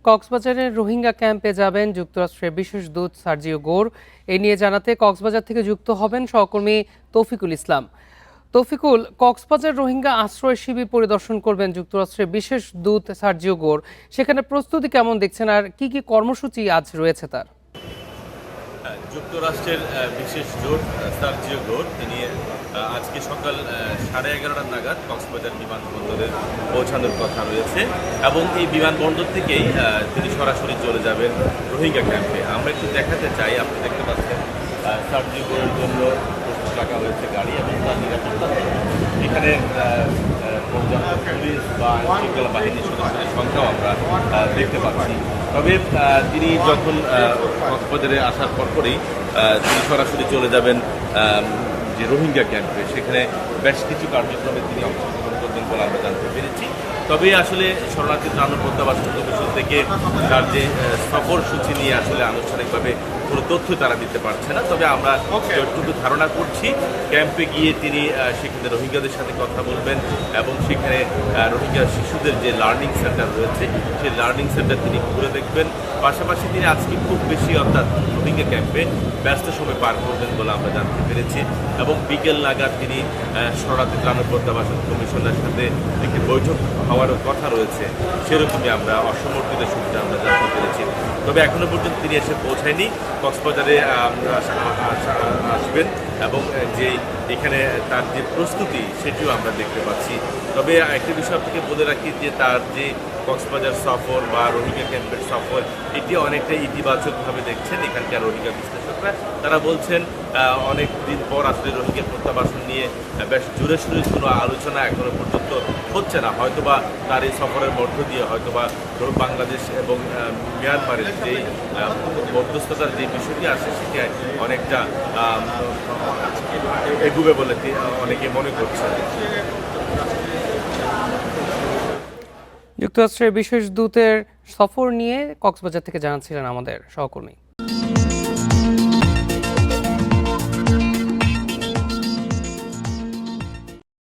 কক্সবাজারের রোহিঙ্গা ক্যাম্পে যাবেন যুক্তরাষ্ট্রের বিশেষ দূত সার্জিও গোর। এ নিয়ে জানাতে কক্সবাজার থেকে যুক্ত হবেন সহকর্মী তৌফিকুল ইসলাম। তৌফিকুল, কক্সবাজার রোহিঙ্গা আশ্রয় শিবির পরিদর্শন করবেন যুক্তরাষ্ট্রের বিশেষ দূত সার্জিও গোর। সেখানে প্রস্তুতি কেমন দেখছেন আর কি কি কর্মসূচি আজ রয়েছে তার? যুক্তরাষ্ট্রের বিশেষ দূত সার্জিও গোর তিনি আজকে সকাল 11:30 নাগাদ কক্সবাজার বিমানবন্দরে পৌঁছানোর কথা রয়েছে এবং এই বিমানবন্দর থেকেই তিনি সরাসরি চলে যাবেন রোহিঙ্গা ক্যাম্পে। আমরা একটু দেখাতে চাই, আপনি দেখতে পাচ্ছেন সার্জিও গোরের জন্য প্রস্তুত রাখা হয়েছে গাড়ি এবং তার নিরাপত্তা এখানে পর্যাপ্ত পুলিশ বা আইনশৃঙ্খলা বাহিনীর সদস্যদের সংখ্যাও আমরা দেখতে পাচ্ছি। তবে তিনি যখন কক্সবাজারে আসার পরপরই তিনি সরাসরি চলে যাবেন যে রোহিঙ্গা ক্যাম্পে, সেখানে বেশ কিছু কার্যক্রমে তিনি অংশগ্রহণ করবেন বলে আমরা জানতে পেরেছি। তবে আসলে শরণার্থী ত্রাণ ও প্রত্যাবাসন কমিশন থেকে তার যে সফরসূচি নিয়ে আসলে আনুষ্ঠানিকভাবে কোনো তথ্য তারা দিতে পারছে না। তবে আমরা যতটুকু ধারণা করছি, ক্যাম্পে গিয়ে তিনি সেখানে রোহিঙ্গাদের সাথে কথা বলবেন এবং সেখানে রোহিঙ্গা শিশুদের যে লার্নিং সেন্টার রয়েছে সেই লার্নিং সেন্টার তিনি ঘুরে দেখবেন। পাশাপাশি তিনি আজকে খুব বেশি অর্থাৎ রোহিঙ্গা ক্যাম্পে ব্যস্ত সময় পার করবেন বলে আমরা জানতে পেরেছি এবং বিকেল নাগাদ তিনি শরণার্থী ত্রাণ ও প্রত্যাবাসন কমিশনের সাথে একটি বৈঠক হওয়ারও কথা রয়েছে, সেরকমই আমরা অসমর্থিত সূত্রে আমরা জানতে পেরেছি। তবে এখনো পর্যন্ত তিনি এসে পৌঁছায়নি, কক্সবাজারে আসবেন এবং যে এখানে তার যে প্রস্তুতি সেটিও আমরা দেখতে পাচ্ছি। তবে একটি বিষয় আপনাকে বলে রাখি যে তার যে কক্সবাজার সফর বা রোহিঙ্গা ক্যাম্পের সফর, এটি অনেকটা ইতিবাচকভাবে দেখছেন এখানকার রোহিঙ্গা বিশ্লেষকরা। তারা বলছেন অনেক দিন পর আসলে রোহিঙ্গা প্রত্যাবাসন নিয়ে বেশ জোরে সোরে কোনো আলোচনা এখনো পর্যন্ত হচ্ছে না। হয়তোবা তার এই সফরের মধ্য দিয়ে হয়তোবা বাংলাদেশ এবং মিয়ানমারের যেই মধ্যস্থতার যে বিষয়টি আছে সেটি অনেকটা এগুবে বলে অনেকে মনে করছে। যুক্তরাষ্ট্রের বিশেষ দূতের সফর নিয়ে কক্সবাজার থেকে জানাচ্ছিলেন আমাদের সহকর্মী।